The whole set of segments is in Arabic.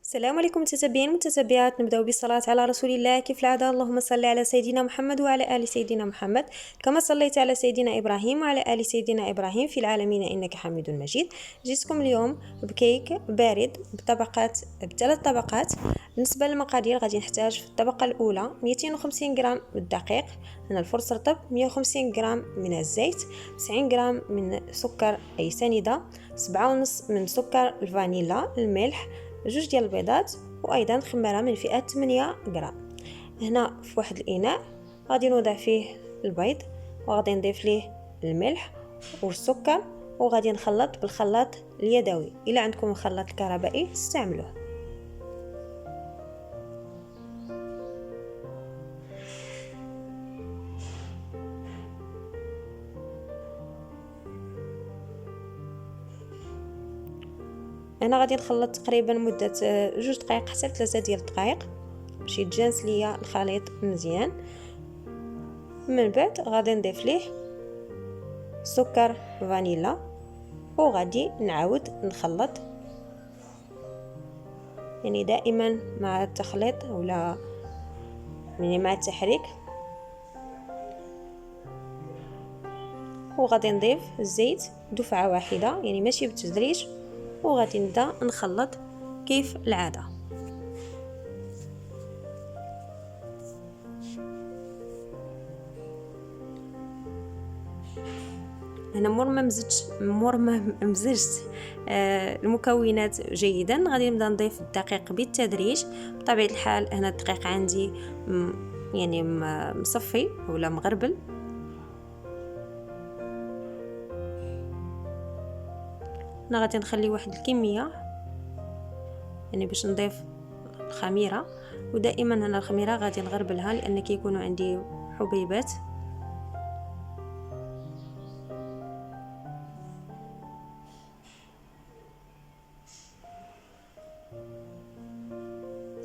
السلام عليكم متتبعين متتبعات. نبداو بالصلاة على رسول الله كيف العادة. اللهم صل على سيدنا محمد وعلى آل سيدنا محمد كما صليت على سيدنا إبراهيم وعلى آل سيدنا إبراهيم في العالمين إنك حميد مجيد. جيتكم اليوم بكيك بارد بثلاث طبقات. بالنسبة للمقادير غادي نحتاج في الطبقة الأولى 250 غرام من الدقيق، هنا الفرص رطب، 150 غرام من الزيت، 90 غرام من سكر أي سنيدة، 7.5 من سكر الفانيلا، الملح، 2 ديال البيضات، وايضا خميره من فئه 8 غرام. هنا في واحد الاناء غادي نوضع فيه البيض وغادي نضيف ليه الملح والسكر وغادي نخلط بالخلاط اليدوي. الا عندكم الخلاط الكهربائي استعملوه. انا غادي نخلط تقريبا مده 2 دقائق حتى 3 ديال الدقائق باش يتجانس ليا الخليط مزيان. من بعد غادي نضيف ليه سكر فانيلا وغادي نعاود نخلط، يعني دائما مع التخليط ولا يعني مع التحريك. وغادي نضيف الزيت دفعه واحده يعني ماشي بالتدريج، وغادي نبدا نخلط كيف العاده. انا مور ما مزجت المكونات جيدا غادي نبدا نضيف الدقيق بالتدريج. بطبيعه الحال هنا الدقيق عندي يعني مصفي ولا مغربل. انا غادي نخلي واحد الكميه يعني باش نضيف الخميره، ودائما هنا الخميره غادي نغربلها لان كيكونوا عندي حبيبات.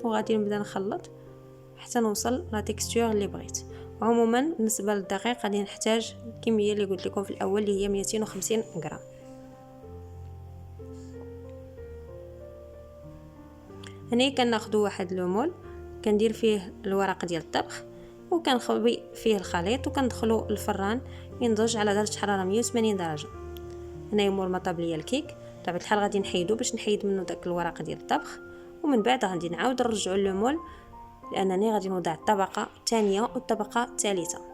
وغادي نبدا نخلط حتى نوصل لا تيكستور اللي بغيت. عموما بالنسبه للدقيق غادي نحتاج الكميه اللي قلت لكم في الاول اللي هي 250 غرام. هنا كناخذوا واحد لومول كندير فيه الورق ديال الطبخ وكنخبي فيه الخليط وكندخلو الفران ينضج على درجه حراره 180 درجه. هنا مور ما طاب ليا الكيك بطبيعه الحال غادي نحيدو باش نحيد منه داك الورق ديال الطبخ، ومن بعد غادي نعاود نرجعو اللومول لانني غادي نوضع الطبقه الثانيه والطبقه الثالثه.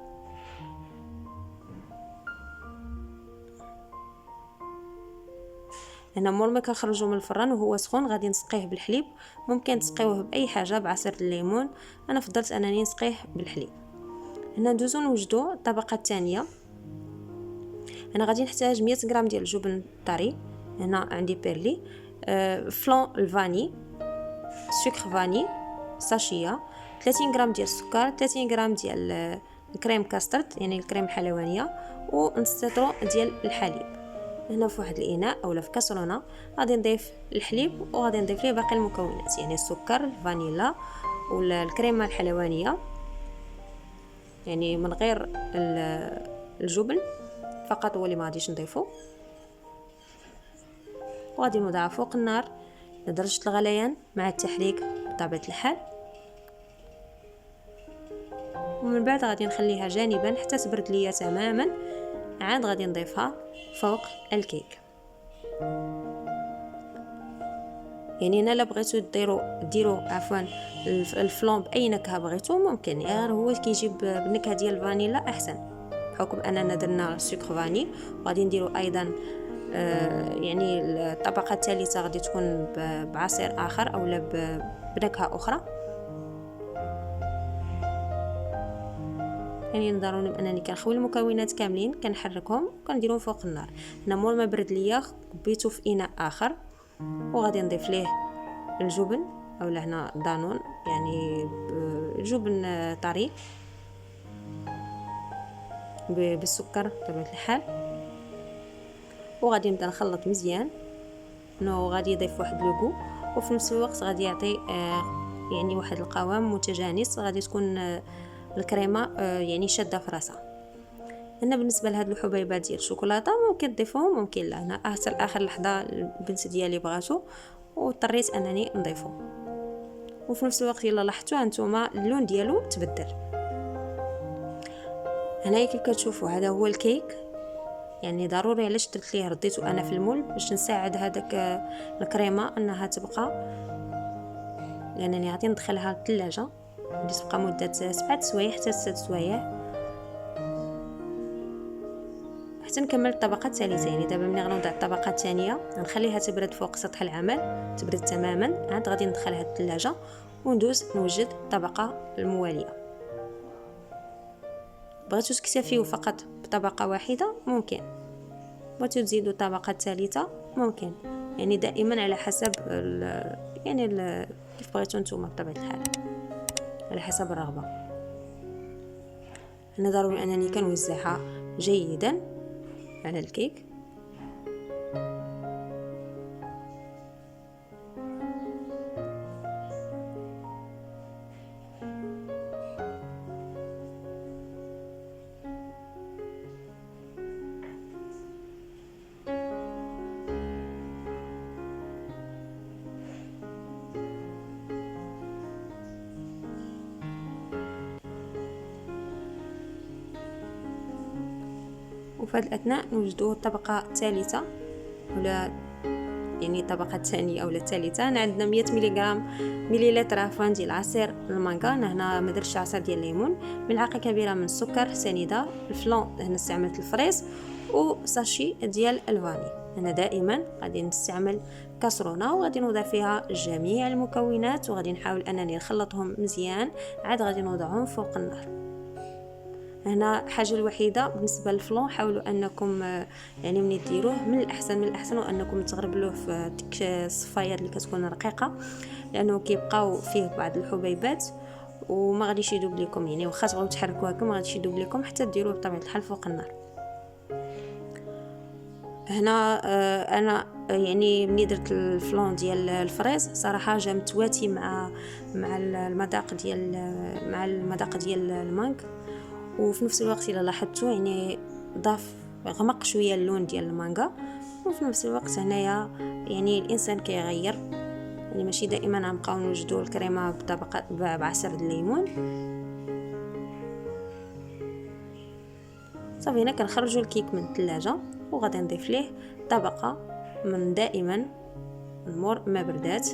هنا مور ما كنخرجو من الفران وهو سخون غادي نسقيه بالحليب. ممكن تسقيوه باي حاجه، بعصير الليمون، انا فضلت انني نسقيه بالحليب. هنا ندوزو نوجدو الطبقه الثانيه. انا غادي نحتاج 100 غرام ديال الجبن طري، هنا عندي بيرلي، فلون الفاني، سكر فاني ساشيه، 30 غرام ديال السكر، 30 غرام ديال الكريم كاسترد يعني الكريم الحلوانيه، ونص لتر ديال الحليب. هنا في واحد الاناء اولا في كاسرونه غادي نضيف الحليب وغادي نضيف ليه باقي المكونات يعني السكر الفانيلا ولا الكريمه الحلوانيه يعني من غير الجبن فقط هو اللي ما غاديش نضيفو. وغادي نوضعها فوق النار لدرجه الغليان مع التحريك بطبيعه الحال. ومن بعد غادي نخليها جانبا حتى تبرد ليا تماما، عاد غادي نضيفها فوق الكيك. يعني انا لا بغيتو ديروا عفوا الفلون باي نكهه بغيتو ممكن، غير هو كيجيب بالنكهه ديال الفانيلا احسن بحكم اننا درنا سكر فاني. وغادي نديروا ايضا يعني الطبقه الثالثه غادي تكون بعصير اخر اولا بنكهه اخرى. يعني نضروني بانني كنخوي المكونات كاملين كنحركهم وكنديرهم فوق النار. هنا مول ما برد ليا كبيته في اناء اخر وغادي نضيف ليه الجبن اولا هنا دانون يعني الجبن طري بالسكر بطبيعه الحال. وغادي نبدا نخلط مزيان انه غادي يضيف واحد لوغو وفي نفس الوقت غادي يعطي يعني واحد القوام متجانس. غادي تكون الكريمه يعني شاده في راسها. هنا بالنسبه لهاد الحبيبات ديال الشوكولاته ممكن تضيفوهم ممكن لا، انا حتى لاخر لحظه البنت ديالي بغاتو واضطريت انني نضيفه. وفي نفس الوقت الا لاحظتوا هانتوما اللون ديالو تبدل. هنايا كيف كتشوفوا هذا هو الكيك، يعني ضروري علاش درت ليه رديته انا في المول باش نساعد هذاك الكريمه انها تبقى، لانني غادي ندخلها للثلاجه اللي تبقى مده 7 سوايع حتى 6 سوايع حتى نكمل الطبقه الثالثه. يعني دابا ملي غنوضع الطبقه الثانيه غنخليها تبرد فوق سطح العمل، تبرد تماما، عاد غادي ندخلها للثلاجه وندوز نوجد الطبقه المواليه. بغيتو تكتفيو فقط بطبقه واحده ممكن، بغيتو تزيدوا الطبقه الثالثه ممكن، يعني دائما على حسب كيف بغيتو نتوما بطبيعه الحال، على حسب الرغبه. انا ضروري انني كنوزعها جيدا على الكيك. وفي هذه الأثناء نوجدوا الطبقة الثالثة ولا يعني الطبقة الثانية أو الثالثة. أنا عندنا 100 مليلتر عفوا ديال عصير المانغا، أنا هنا ما درتش عصير ديال الليمون، ملعقة كبيرة من السكر سنيدة، الفلون هنا استعملت الفريز، وساشي ديال الفاني. أنا دائما غادي نستعمل كاسرونه وغادي نوضع فيها جميع المكونات وغادي نحاول أنني نخلطهم مزيان، عاد غادي نوضعهم فوق النار. هنا حاجه الوحيده بالنسبه للفلون، حاولوا انكم يعني ملي ديروه من الاحسن وانكم تغربلوه في ديك الصفايات اللي كتكون رقيقه، لانه كيبقاو فيه بعض الحبيبات وما غاديش يذوب لكم، يعني واخا تبغيو تحركوه هكا ما غاديش يذوب لكم حتى ديروه بطبيعه الحال فوق النار. هنا انا يعني ملي درت الفلون ديال الفريز صراحه جا متواتي مع المذاق ديال المانك، وفي نفس الوقت الا لاحظتوا يعني غمق شويه اللون ديال المانغا. وفي نفس الوقت هنايا يعني الانسان كيغير، يعني ماشي دائما غنبقاو نوجدوا الكريمه بطبقه بعصير الليمون. صافي هنا كنخرجوا الكيك من الثلاجه وغادي نضيف ليه طبقه من دائما المور ما بردات،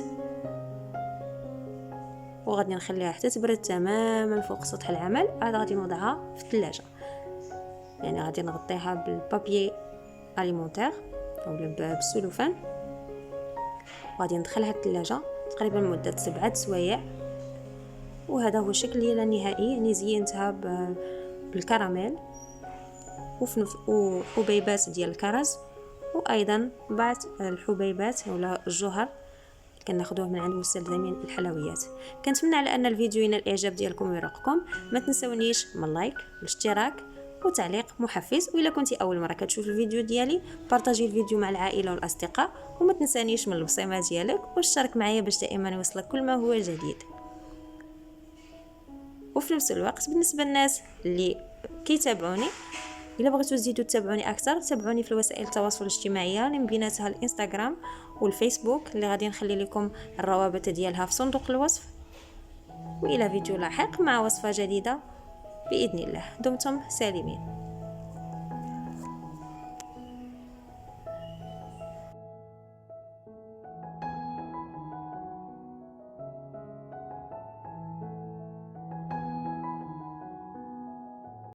وغادي نخليها حتى تبرد تماما فوق سطح العمل، عاد غادي نوضعها في الثلاجه. يعني غادي نغطيها بالبابي اليمونتير اولا بالسلوفان، وغادي ندخلها الثلاجه تقريبا لمده 7 سوايع. وهذا هو الشكل ديالها النهائي، يعني زينتها بالكراميل وحبيبات ديال الكرز، وايضا بعض الحبيبات ولا الجوهر كناخذوه من عند مستلزمين الحلويات. كنتمنى على ان الفيديو ينال الاعجاب ديالكم ويرقكم. ما تنسونيش من لايك والاشتراك وتعليق محفز، والا كنتي اول مره كتشوف الفيديو ديالي بارطاجي الفيديو مع العائله والاصدقاء، وما تنسانيش من البصيمه ديالك واشترك معايا باش دائما يوصلك كل ما هو جديد. وفي نفس الوقت بالنسبه للناس اللي كيتابعوني، الا بغيتوا تزيدوا تتابعوني اكثر تابعوني في وسائل التواصل الاجتماعي اللي من بيناتها الانستغرام والفيسبوك، اللي غادي نخلي لكم الروابط ديالها في صندوق الوصف. والى فيديو لاحق مع وصفه جديده باذن الله. دمتم سالمين.